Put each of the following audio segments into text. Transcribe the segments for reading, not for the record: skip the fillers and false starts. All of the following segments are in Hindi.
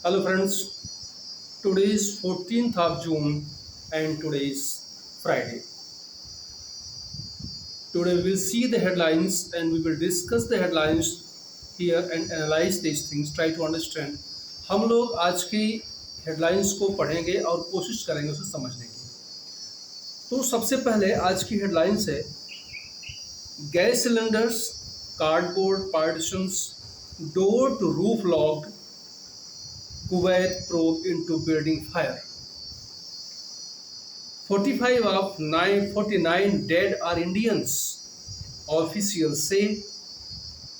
Hello friends, today is 14th of June and today is Friday. Today we will see the headlines and we will discuss the headlines here and analyze these things, try to understand. हम लोग आज की हेडलाइंस को पढ़ेंगे और कोशिश करेंगे उसे समझने की। तो सबसे पहले आज की हेडलाइंस है gas cylinders, cardboard partitions, door to roof locked, Kuwait probe into building fire. 45 of 949 dead are Indians. Officials say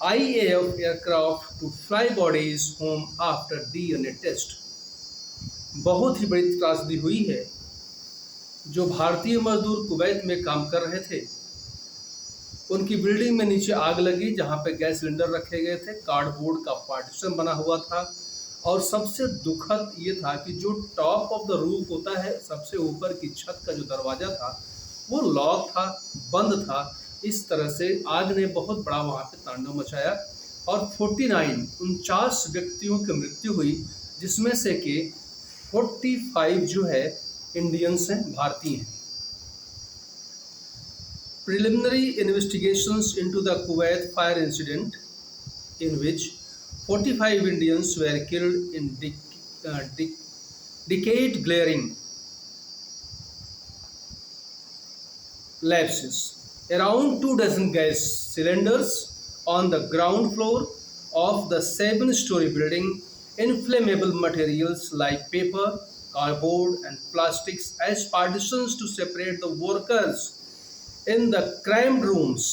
IAF aircraft to fly bodies home after DNA test. बहुत ही बड़ी त्रासदी हुई है। जो भारतीय मजदूर कुवैत में काम कर रहे थे उनकी बिल्डिंग में नीचे आग लगी, जहां पे गैस सिलेंडर रखे गए थे, कार्डबोर्ड का पार्टीशन बना हुआ था और सबसे दुखद ये था कि जो टॉप ऑफ द रूफ होता है, सबसे ऊपर की छत का जो दरवाजा था वो लॉक था, बंद था। इस तरह से आग ने बहुत बड़ा वहाँ पे तांडव मचाया और 49 व्यक्तियों की मृत्यु हुई, जिसमें से कि 45 जो है इंडियंस हैं, भारतीय हैं। Preliminary investigations into the Kuwait fire incident, in which 45 Indians were killed in decade glaring lapses. Around 2 dozen gas cylinders on the ground floor of the 7-story building, inflammable materials like paper, cardboard and plastics as partitions to separate the workers in the cramped rooms,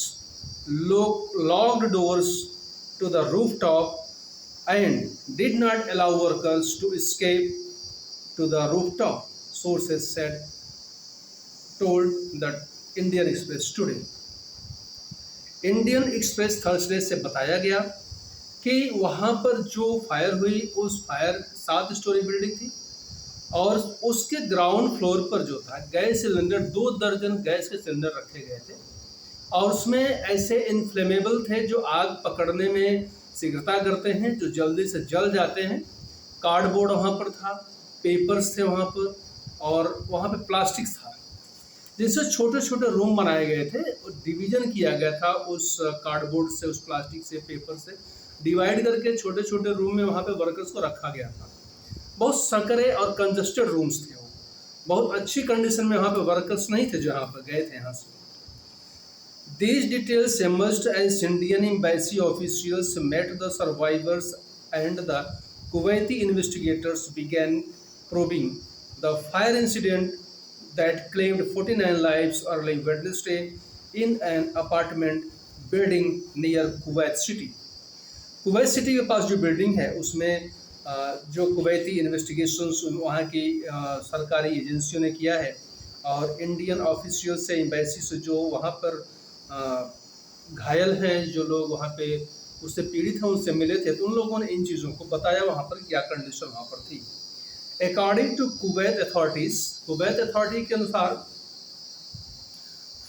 locked doors to the rooftop and did not allow workers to escape to the rooftop, sources told the Indian Express today. Indian express Thursday से बताया गया कि वहाँ पर जो फायर हुई, उस फायर 7 स्टोरी बिल्डिंग थी और उसके ग्राउंड फ्लोर पर जो था गैस सिलेंडर, 2 दर्जन गैस के सिलेंडर रखे गए थे और उसमें ऐसे इन्फ्लेमेबल थे जो आग पकड़ने में शीघ्रता करते हैं, जो जल्दी से जल जाते हैं। कार्डबोर्ड वहाँ पर था, पेपर्स थे वहाँ पर और वहाँ पे प्लास्टिक्स था, जिससे छोटे छोटे रूम बनाए गए थे और डिवीजन किया गया था उस कार्डबोर्ड से, उस प्लास्टिक से, पेपर से डिवाइड करके छोटे छोटे रूम में वहाँ पे वर्कर्स को रखा गया था। बहुत संकरे और कंजस्टेड रूम्स थे, वो बहुत अच्छी कंडीशन में वहाँ पे वर्कर्स नहीं थे जो यहाँ पर गए थे यहाँ से। These details emerged as Indian embassy officials met the survivors and the Kuwaiti investigators began probing the fire incident that claimed 49 lives early Wednesday in an apartment building near Kuwait City. Kuwait city के पास जो बिल्डिंग है उसमें जो कुवैती इन्वेस्टिगेशंस वहाँ की सरकारी एजेंसियों ने किया है और इंडियन ऑफिशियल से, एम्बेसी से जो वहाँ पर घायल हैं, जो लोग वहाँ पे उससे पीड़ित हैं, उनसे मिले थे, तो उन लोगों ने इन चीज़ों को बताया वहाँ पर क्या कंडीशन वहाँ पर थी। According to Kuwait authorities, Kuwait authority के अनुसार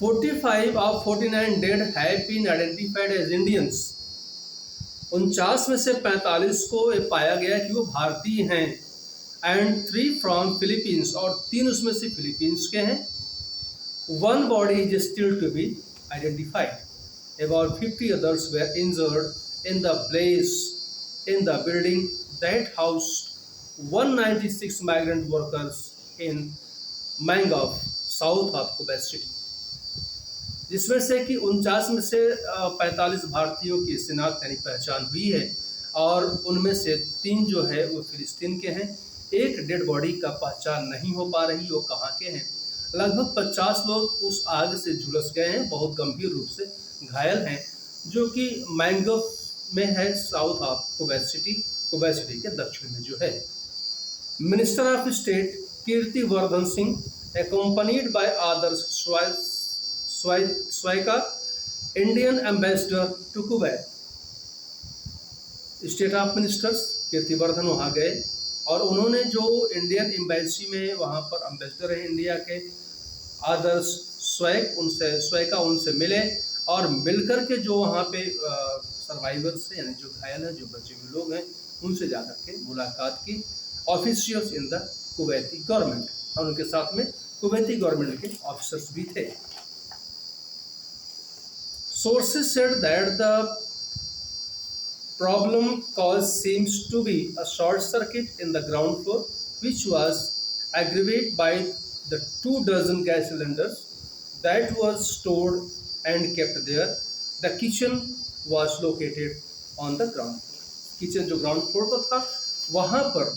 45 of 49 dead have been identified as Indians. 49 में से 45 को पाया गया कि वो भारतीय हैं एंड 3 फ्रॉम फिलीपींस, और 3 उसमें से फिलीपींस के हैं। 1 body is still to be identified. About 50 others were injured in the blaze in the building that housed 196 migrant workers in Mangav, south of Kuwait City. जिसमें से कि 49 में से 45 भारतीयों की शिनाख्त यानी पहचान हुई है और उनमें से 3 जो है वो फिलिस्तीन के हैं। एक डेड बॉडी का पहचान नहीं हो पा रही, वो कहाँ के हैं। लगभग 50 लोग उस आग से झुलस गए हैं, बहुत गंभीर रूप से घायल हैं, जो कि मैंगव में है, south of Kuwait city, Kuwait city के दक्षिण में जो है। Minister of state Kirti Vardhan Singh accompanied by Adarsh Swaika, Indian ambassador to Kuwait. State of ministers Kirtivardhan वहाँ गए और उन्होंने जो इंडियन एम्बेसी में वहाँ पर एम्बेसडर हैं इंडिया के, आदर्श स्वाइका उनसे मिले और मिलकर के जो वहाँ पे सर्वाइवर्स हैं, यानी जो घायल हैं, जो बचे हुए लोग हैं, उनसे जाकर के मुलाकात की officials in the Kuwaiti government, और उनके साथ में कुवैती गवर्नमेंट के ऑफिसर्स भी थे। Sources said that the problem cause seems to be a short circuit in the ground floor, which was aggravated by the 2 dozen gas cylinders that were stored and kept there. The kitchen was located on the ground floor. Kitchen जो ग्राउंड फ्लोर पर था वहाँ पर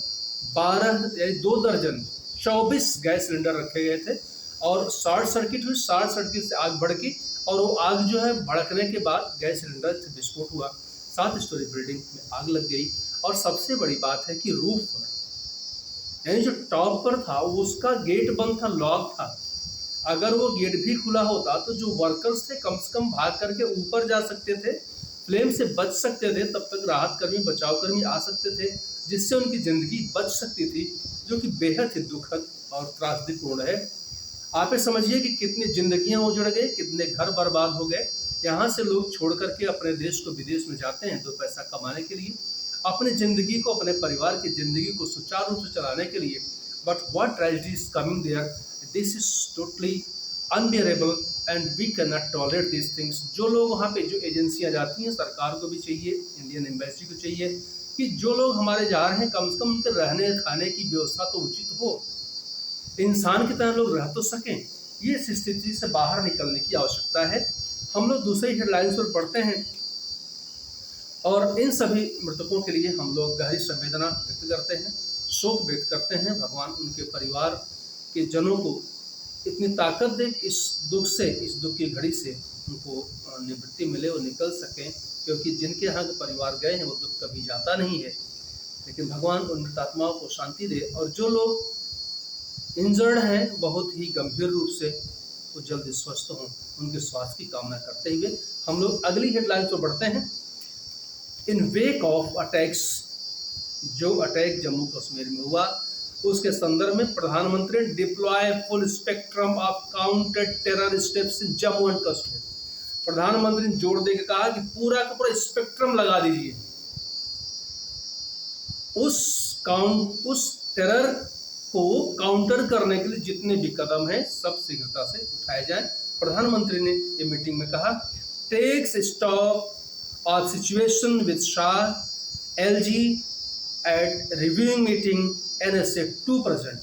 12 यानी 2 दर्जन 24 गैस सिलेंडर रखे गए थे, और शॉर्ट सर्किट हुई, शॉर्ट सर्किट से आग भड़की, और वो आग जो है भड़कने के बाद गैस सिलेंडर से विस्फोट हुआ, 7 स्टोरी बिल्डिंग में आग लग गई। और सबसे बड़ी बात है कि रूफ पर यानी जो टॉप पर था उसका गेट बंद था, लॉक था। अगर वो गेट भी खुला होता तो जो वर्कर्स थे कम से कम भाग करके ऊपर जा सकते थे, फ्लेम से बच सकते थे, तब तक राहत कर्मी बचाव कर्मी आ सकते थे, जिससे उनकी ज़िंदगी बच सकती थी, जो कि बेहद ही दुखद और त्रासदीपूर्ण है। आप ये समझिए कि कितनी जिंदगियां उजड़ गई, कितने घर बर्बाद हो गए। यहाँ से लोग छोड़ करके अपने देश को विदेश में जाते हैं 2 पैसा कमाने के लिए, अपनी ज़िंदगी को, अपने परिवार की ज़िंदगी को सुचारू रूप से चलाने के लिए। But what tragedy is coming there, this is totally unbearable and we can not tolerate this things. जो लोग वहाँ पे, जो एजेंसियाँ जाती हैं, सरकार को भी चाहिए, इंडियन एम्बेसी को चाहिए कि जो लोग हमारे जा रहे हैं कम से कम उनके रहने खाने की व्यवस्था तो उचित हो, इंसान की तरह लोग रह तो सकें। ये इस स्थिति से बाहर निकलने की आवश्यकता है। हम लोग दूसरी हेडलाइंस पर पढ़ते हैं, और इन सभी मृतकों के लिए हम लोग गहरी संवेदना व्यक्त करते हैं, शोक व्यक्त करते हैं। भगवान उनके परिवार के जनों को इतनी ताकत दे, इस दुख से, इस दुख की घड़ी से उनको निवृत्ति मिले और निकल सकें, क्योंकि जिनके यहाँ परिवार गए हैं वो दुख कभी जाता नहीं है। लेकिन भगवान उन मृतात्माओं को शांति दे, और जो लोग इंजर्ड हैं बहुत ही गंभीर रूप से, वो जल्दी स्वस्थ हों, उनके स्वास्थ्य की कामना करते हुए हम लोग अगली हेडलाइन को बढ़ते हैं। इन वेक ऑफ अटैक्स, जो अटैक जम्मू कश्मीर में हुआ उसके संदर्भ में प्रधानमंत्री deploy full spectrum of counter terror steps in Jammu and Kashmir. प्रधानमंत्री ने जोर देकर कहा कि पूरा का पूरा स्पेक्ट्रम लगा दीजिए, उस टेरर को काउंटर करने के लिए जितने भी कदम हैं सब शीघ्रता से उठाए जाएं। प्रधानमंत्री ने ये मीटिंग में कहा, takes stock of situation with Shah LG at reviewing meeting NSA 2 present.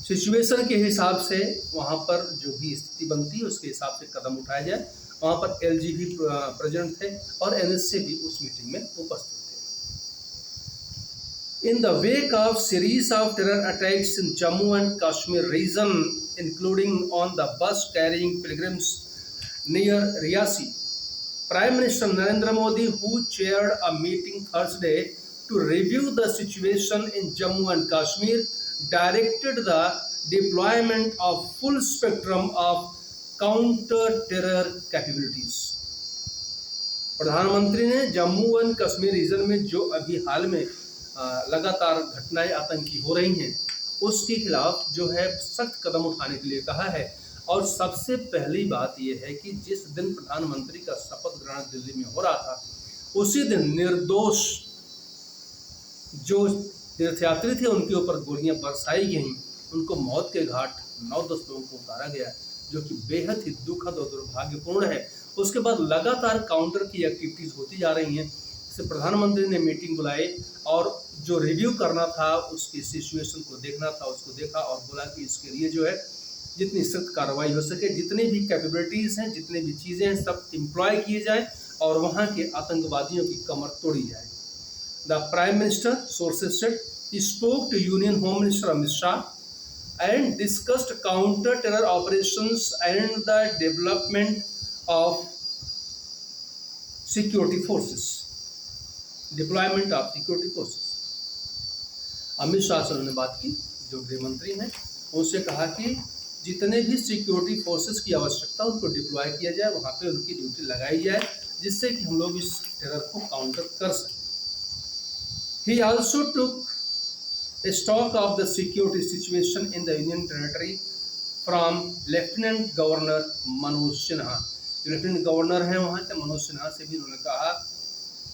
Situation के हिसाब से वहाँ पर जो भी स्थिति बनती है उसके हिसाब से कदम उठाया जाए। वहाँ पर LG भी प्रेजेंट थे और NSA भी उस मीटिंग में उपस्थित थे। In the wake of series of terror attacks in Jammu and Kashmir region, including on the bus carrying pilgrims near Riyasi, Prime Minister Narendra Modi, who chaired a meeting Thursday to review the situation in Jammu and Kashmir, directed the deployment of full spectrum of counter-terror capabilities. प्रधानमंत्री ने जम्मू एंड कश्मीर रीजन में जो अभी हाल में लगातार घटनाएं आतंकी हो रही हैं उसके खिलाफ जो है सख्त कदम उठाने के लिए कहा है। और सबसे पहली बात यह है कि जिस दिन प्रधानमंत्री का शपथ ग्रहण दिल्ली में हो रहा था उसी दिन निर्दोष जो तीर्थयात्री थे उनके ऊपर गोलियां बरसाई गईं, उनको मौत के घाट 9-10 लोगों को उतारा गया, जो कि बेहद ही दुखद और दुर्भाग्यपूर्ण है। उसके बाद लगातार काउंटर की एक्टिविटीज़ होती जा रही हैं। इससे प्रधानमंत्री ने मीटिंग बुलाई और जो रिव्यू करना था, उसकी सिचुएशन को देखना था, उसको देखा और बोला कि इसके लिए जो है जितनी सख्त कार्रवाई हो सके, जितनी भी कैपेबिलिटीज़ हैं, जितनी भी चीज़ें हैं, सब एम्प्लॉय किए जाएँ और वहाँ के आतंकवादियों की कमर तोड़ी जाए। The Prime Minister, sources said, he spoke to Union Home Minister Amit Shah and discussed counter-terror operations and the development of security forces, deployment of security forces. Amit Shah से उन्होंने बात की, जो गृह मंत्री हैं, उनसे कहा कि जितने भी सिक्योरिटी फोर्सेस की आवश्यकता उनको डिप्लॉय किया जाए, वहाँ पे उनकी ड्यूटी लगाई जाए, जिससे कि हम लोग इस टेरर को काउंटर कर सकें। He also took a stock of the security situation in the Union Territory from Lieutenant Governor Manoj Sinha। जो लेफ्टिनेंट गवर्नर हैं वहाँ के मनोज सिन्हा से भी उन्होंने कहा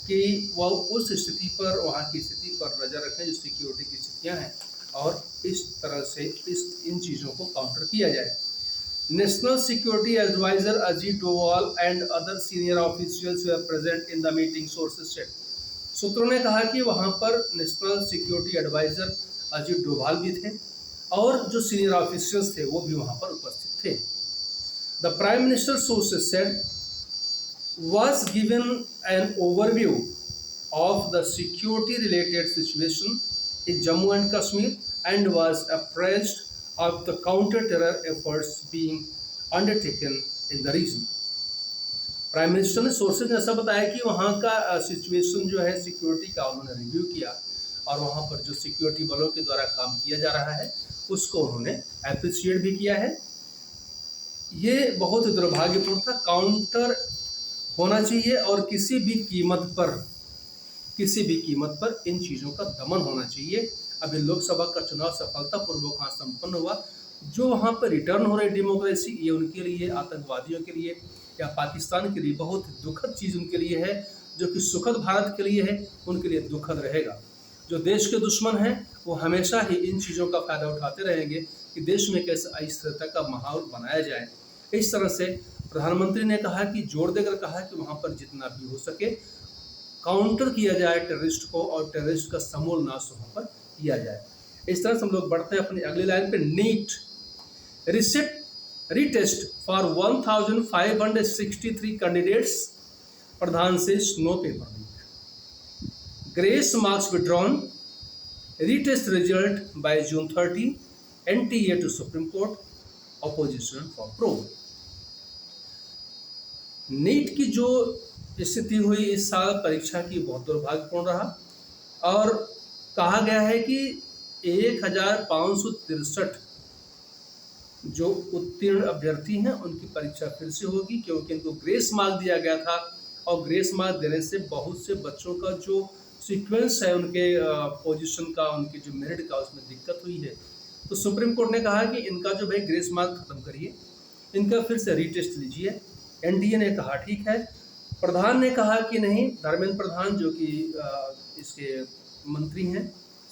कि वह उस स्थिति पर, वहाँ की स्थिति पर नज़र रखें जो सिक्योरिटी की स्थितियाँ हैं, और इस तरह से इन चीज़ों को काउंटर किया जाए। National security adviser Ajit Doval and other senior officials were present in the meeting, sources said. सूत्रों ने कहा कि वहाँ पर national security adviser Ajit Doval भी थे और जो सीनियर ऑफिशियल्स थे वो भी वहाँ पर उपस्थित थे। The prime minister, sources said, was given an overview of the security related situation in Jammu and Kashmir and was apprised of the counter terror efforts being undertaken in the region. Prime minister ने, सोर्सेज ने ऐसा बताया कि वहाँ का सिचुएशन जो है सिक्योरिटी का उन्होंने रिव्यू किया और वहाँ पर जो सिक्योरिटी बलों के द्वारा काम किया जा रहा है उसको उन्होंने अप्रिशिएट भी किया है। ये बहुत दुर्भाग्यपूर्ण था। काउंटर होना चाहिए और किसी भी कीमत पर इन चीज़ों का दमन होना चाहिए। अभी लोकसभा का चुनाव सफलतापूर्वक वहाँ संपन्न हुआ। जो वहाँ पर रिटर्न हो रही डेमोक्रेसी, ये उनके लिए, आतंकवादियों के लिए या पाकिस्तान के लिए बहुत दुखद चीज़ उनके लिए है। जो कि सुखद भारत के लिए है, उनके लिए दुखद रहेगा। जो देश के दुश्मन हैं वो हमेशा ही इन चीज़ों का फ़ायदा उठाते रहेंगे कि देश में कैसे अस्थिरता का माहौल बनाया जाए। इस तरह से प्रधानमंत्री ने कहा कि जोर देकर कहा कि वहाँ पर जितना भी हो सके काउंटर किया जाए टेररिस्ट को और टेररिस्ट का समूल नाश वहाँ पर किया जाए। इस तरह से हम लोग बढ़ते हैं अपनी अगली लाइन पे। NEET retest for 1563 candidates, Pradhan says no paper leak. Grace marks withdrawn, retest result by June 30, NTA to supreme court, opposition for probe. NEET की जो स्थिति हुई इस साल परीक्षा की बहुत दुर्भाग्यपूर्ण रहा और कहा गया है कि 1563 जो उत्तीर्ण अभ्यर्थी हैं उनकी परीक्षा फिर से होगी, क्योंकि इनको ग्रेस मार्क दिया गया था और ग्रेस मार्क देने से बहुत से बच्चों का जो सीक्वेंस है उनके पोजीशन का, उनके जो मेरिट का, उसमें दिक्कत हुई है। तो सुप्रीम कोर्ट ने कहा कि इनका जो भाई ग्रेस मार्क खत्म करिए, इनका फिर से रीटेस्ट लीजिए। एनडीए ने कहा ठीक है। प्रधान ने कहा कि नहीं, धर्मेंद्र प्रधान जो कि इसके मंत्री हैं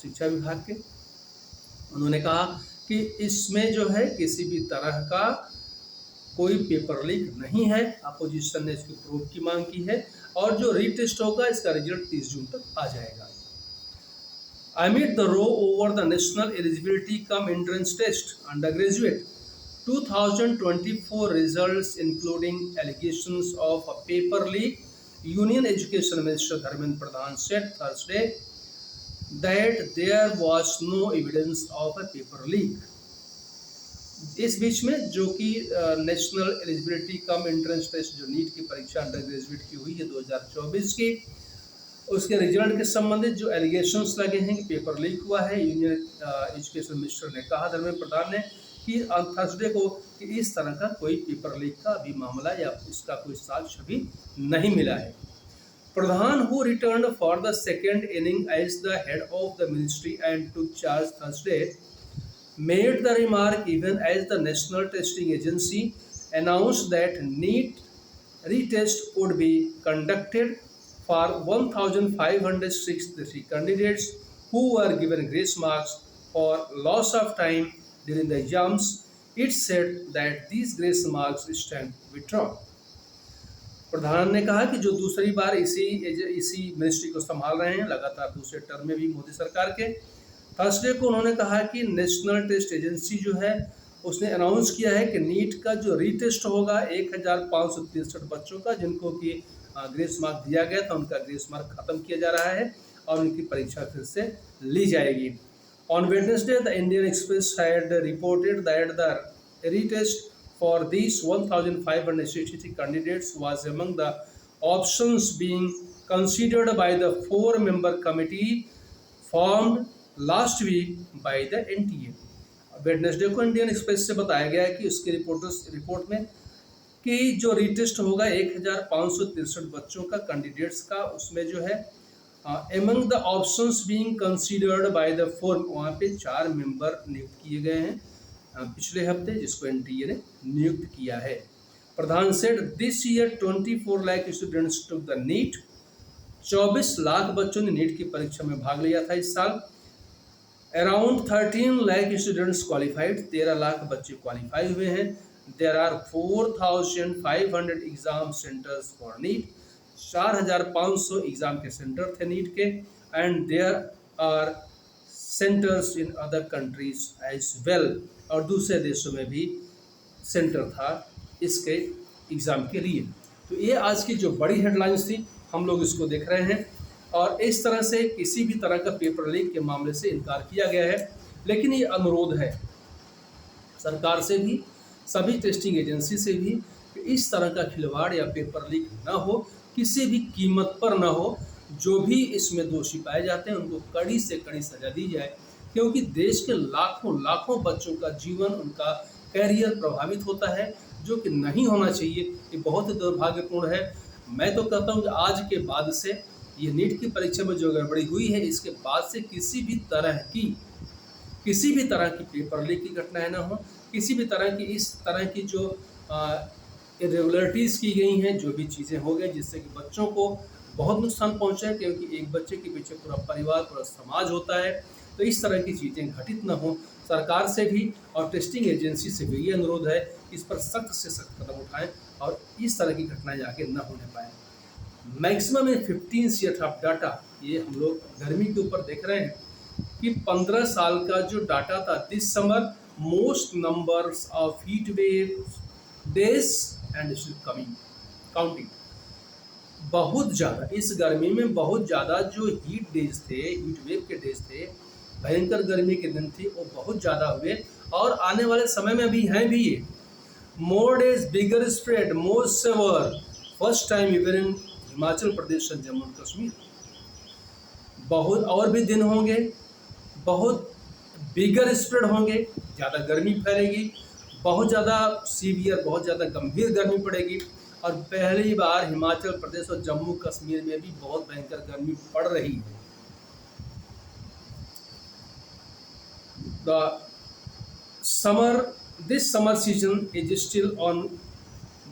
शिक्षा विभाग के, उन्होंने कहा कि इसमें जो है किसी भी तरह का कोई पेपर लीक नहीं है। अपोजिशन ने इसकी प्रूफ की मांग की है और जो रीटेस्ट होगा इसका रिजल्ट 30 जून तक आ जाएगा। Amid the row over the national eligibility cum entrance test undergraduate 2024 results, including allegations of a paper leak, Union Education Minister Dharmendra Pradhan said Thursday that there was no evidence of a paper leak. इस बीच में जो कि national eligibility cum entrance test जो नीट की परीक्षा अंडर ग्रेजुएट की हुई है 2024 की, उसके रिजल्ट के संबंधित जो एलिगेशंस लगे हैं कि पेपर लीक हुआ है, यूनियन एजुकेशन मिनिस्टर ने कहा, धर्मेंद्र प्रधान ने, कि थर्सडे को कि इस तरह का कोई पेपर लीक का अभी मामला या इसका कोई साक्ष्य भी नहीं मिला है। Pradhan, who returned for the second inning as the head of the ministry and took charge Thursday, made the remark even as the National Testing Agency announced that NEET retest would be conducted for 1,563 candidates who were given grace marks for loss of time during the exams. It said that these grace marks stand withdrawn. प्रधान ने कहा कि जो दूसरी बार इसी मिनिस्ट्री को संभाल रहे हैं, लगातार दूसरे टर्म में भी मोदी सरकार के, थर्सडे को उन्होंने कहा कि नेशनल टेस्ट एजेंसी जो है उसने अनाउंस किया है कि नीट का जो रीटेस्ट होगा 1563 बच्चों का जिनको कि ग्रेस मार्क दिया गया था, उनका ग्रेस मार्क खत्म किया जा रहा है और उनकी परीक्षा फिर से ली जाएगी। On Wednesday the Indian Express had reported that the retest for this 1563 candidates was among the options being considered by the 4-member committee formed last week by the NTA. Wednesday को इंडियन एक्सप्रेस से बताया गया है कि उसकी रिपोर्ट में कि जो रीटेस्ट होगा 1563 बच्चों का, कैंडिडेट्स का, उसमें जो है among the options being considered by the 4, वहाँ पे 4 मेंबर नियुक्त किए गए हैं पिछले हफ्ते, जिसको एनटीए ने नियुक्त किया है। Pradhan said this year 24 lakh students took the NEET, 24 lakh बच्चों ने नीट की परीक्षा में भाग लिया था इस साल। Around 13 lakh students qualified, 13 lakh बच्चे क्वालिफाई हुए हैं। There are 4500 exam centres for NEET, 4500 exam के सेंटर थे नीट के। And there are centres in other countries as well, और दूसरे देशों में भी सेंटर था इसके एग्ज़ाम के लिए। तो ये आज की जो बड़ी हेडलाइंस थी, हम लोग इसको देख रहे हैं। और इस तरह से किसी भी तरह का पेपर लीक के मामले से इनकार किया गया है। लेकिन ये अनुरोध है सरकार से भी, सभी टेस्टिंग एजेंसी से भी, कि इस तरह का खिलवाड़ या पेपर लीक ना हो, किसी भी कीमत पर ना हो। जो भी इसमें दोषी पाए जाते हैं उनको कड़ी से कड़ी सजा दी जाए, क्योंकि देश के लाखों लाखों बच्चों का जीवन, उनका कैरियर प्रभावित होता है, जो कि नहीं होना चाहिए। ये बहुत ही दुर्भाग्यपूर्ण है। मैं तो कहता हूँ कि आज के बाद से, ये नीट की परीक्षा में जो गड़बड़ी हुई है, इसके बाद से किसी भी तरह की पेपर लीक की घटनाएं ना हो, किसी भी तरह की इस तरह की जो इरेगुलरिटीज़ की गई हैं, जो भी चीज़ें हो गई जिससे कि बच्चों को बहुत नुकसान पहुंचा है, क्योंकि एक बच्चे के पीछे पूरा परिवार, पूरा समाज होता है। तो इस तरह की चीज़ें घटित न हो। सरकार से भी और टेस्टिंग एजेंसी से भी ये अनुरोध है, इस पर सख्त से सख्त कदम उठाएं और इस तरह की घटनाएं आगे न होने पाएँ। मैक्सिमम 15 ईयर ऑफ डाटा, ये हम लोग गर्मी के ऊपर देख रहे हैं कि 15 साल का जो डाटा था, this summer most numbers of heat wave days and still coming counting. बहुत ज़्यादा इस गर्मी में बहुत ज़्यादा जो हीट डेज थे, हीट वेव के डेज थे, भयंकर गर्मी के दिन थे, वो बहुत ज़्यादा हुए और आने वाले समय में भी हैं भी ये। More days, bigger spread, more severe, first time even in Himachal Pradesh और जम्मू कश्मीर। बहुत और भी दिन होंगे, बहुत बिगर स्प्रेड होंगे, ज़्यादा गर्मी फैलेगी, बहुत ज़्यादा सीवियर, बहुत ज़्यादा गंभीर गर्मी पड़ेगी। और पहली बार हिमाचल प्रदेश और जम्मू कश्मीर में भी बहुत भयंकर गर्मी पड़ रही है। This summer season is still on,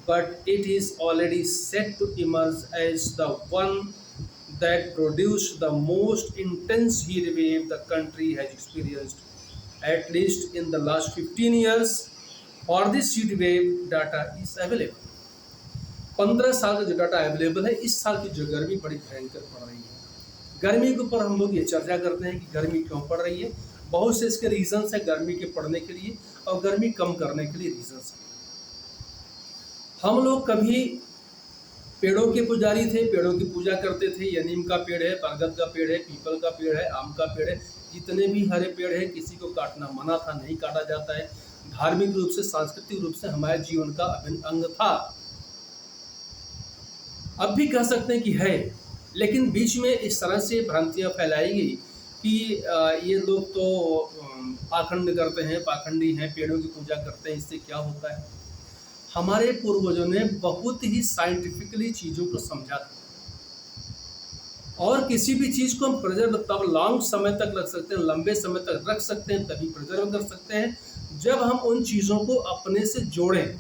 but it is already set to emerge as the one that produced the most intense heat wave the country has experienced, at least in the last 15 years. For this heat wave, data is available. 15 साल का जो डाटा अवेलेबल है, इस साल की जो गर्मी बड़ी भयंकर पड़ रही है। गर्मी के ऊपर हम लोग ये चर्चा करते हैं कि गर्मी क्यों पड़ रही है। बहुत से इसके रीजंस हैं गर्मी के पड़ने के लिए और गर्मी कम करने के लिए रीजंस हैं। हम लोग कभी पेड़ों के पुजारी थे, पेड़ों की पूजा करते थे। ये नीम का पेड़ है, बरगद का पेड़ है, पीपल का पेड़ है, आम का पेड़ है, जितने भी हरे पेड़ हैं, किसी को काटना मना था, नहीं काटा जाता है। धार्मिक रूप से, सांस्कृतिक रूप से हमारे जीवन का अभिन्न अंग था। अब भी कह सकते हैं कि है, लेकिन बीच में इस तरह से भ्रांतियाँ फैलाई गई कि ये लोग तो पाखंड करते हैं, पाखंडी हैं, पेड़ों की पूजा करते हैं, इससे क्या होता है। हमारे पूर्वजों ने बहुत ही साइंटिफिकली चीज़ों को समझा था। और किसी भी चीज़ को हम प्रिजर्व तब लॉन्ग समय तक रख सकते हैं, लंबे समय तक रख सकते हैं, तभी प्रिजर्व कर सकते हैं जब हम उन चीज़ों को अपने से जोड़ें,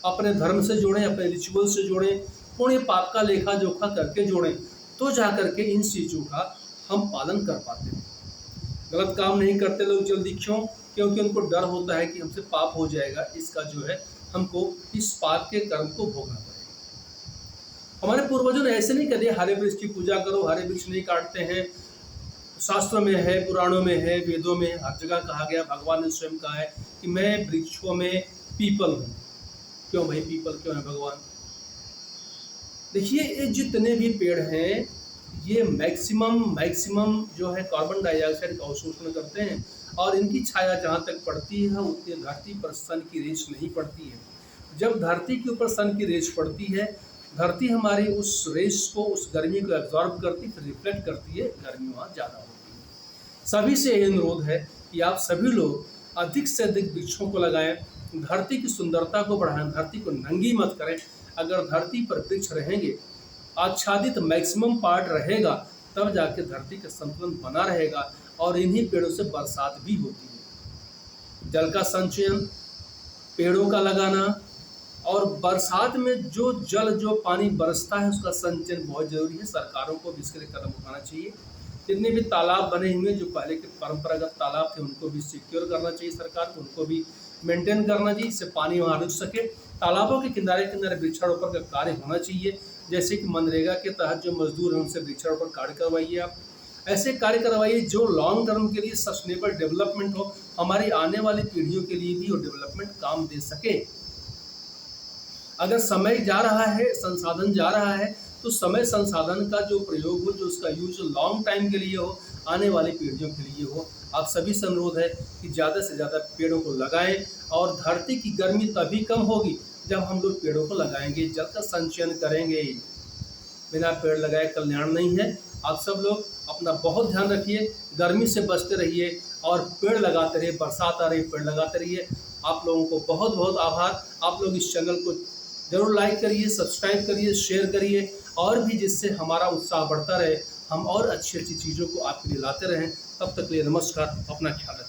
अपने धर्म से जोड़ें, अपने रिचुअल से जोड़ें, पुण्य पाप का लेखा जोखा करके जोड़ें, तो जा करके इन चीज़ों का हम पालन कर पाते हैं। गलत काम नहीं करते लोग जल्दी, क्यों? क्योंकि उनको डर होता है कि हमसे पाप हो जाएगा, इसका जो है हमको इस पाप के कर्म को भोगना पड़ेगा। हमारे पूर्वजों ने ऐसे नहीं कर दिया हरे वृक्ष की पूजा करो, हरे वृक्ष नहीं काटते हैं। शास्त्रों में है, पुराणों में है, वेदों में हर जगह कहा गया, भगवान ने स्वयं कहा है कि मैं वृक्षों में पीपल हूँ। क्यों भाई पीपल क्यों है भगवान? देखिए, ये जितने भी पेड़ हैं, ये मैक्सिमम जो है कार्बन डाइऑक्साइड का अवशोषण करते हैं और इनकी छाया जहाँ तक पड़ती है उतनी धरती पर सन की रेज नहीं पड़ती है। जब धरती के ऊपर सन की रेज पड़ती है, धरती हमारी उस रेज को, उस गर्मी को एब्जॉर्ब करती, फिर रिफ्लेक्ट करती है, गर्मी वहाँ ज़्यादा होती है। सभी से ये अनुरोध है कि आप सभी लोग अधिक से अधिक वृक्षों को लगाएं, धरती की सुंदरता को बढ़ाएं, धरती को नंगी मत करें। अगर धरती पर वृक्ष रहेंगे, आच्छादित मैक्सिमम पार्ट रहेगा, तब जाके धरती का संतुलन बना रहेगा और इन्हीं पेड़ों से बरसात भी होती है। जल का संचयन, पेड़ों का लगाना और बरसात में जो जल जो पानी बरसता है उसका संचयन बहुत ज़रूरी है। सरकारों को भी इसके लिए कदम उठाना चाहिए। जितने भी तालाब बने हुए जो पहले के परंपरागत तालाब थे उनको भी सिक्योर करना चाहिए सरकार को, उनको भी मेंटेन करना चाहिए, इससे पानी वहाँ रुक सके। तालाबों के किनारे किनारे वृक्षारोपण का कार्य होना चाहिए, जैसे कि मनरेगा के तहत जो मजदूर हैं उनसे वृक्षारोपण कार्य करवाइए। आप ऐसे कार्य करवाइए जो लॉन्ग टर्म के लिए सस्टेनेबल डेवलपमेंट हो, हमारी आने वाली पीढ़ियों के लिए भी वो डेवलपमेंट काम दे सके। अगर समय जा रहा है, संसाधन जा रहा है, तो समय संसाधन का जो प्रयोग हो, जो उसका यूज लॉन्ग टाइम के लिए हो, आने वाली पीढ़ियों के लिए हो। आप सभी से अनुरोध है कि ज़्यादा से ज़्यादा पेड़ों को लगाएं, और धरती की गर्मी तभी कम होगी जब हम लोग पेड़ों को लगाएंगे, जल का संचयन करेंगे। बिना पेड़ लगाए कल्याण नहीं है। आप सब लोग अपना बहुत ध्यान रखिए, गर्मी से बचते रहिए और पेड़ लगाते रहिए। बरसात आ रही, पेड़ लगाते रहिए। आप लोगों को बहुत बहुत आभार। आप लोग इस चैनल को जरूर लाइक करिए, सब्सक्राइब करिए, शेयर करिए, और भी जिससे हमारा उत्साह बढ़ता रहे, हम और अच्छी अच्छी चीज़ों को आपके लिए लाते रहें। तब तक के लिए नमस्कार, अपना ख्याल रखिए।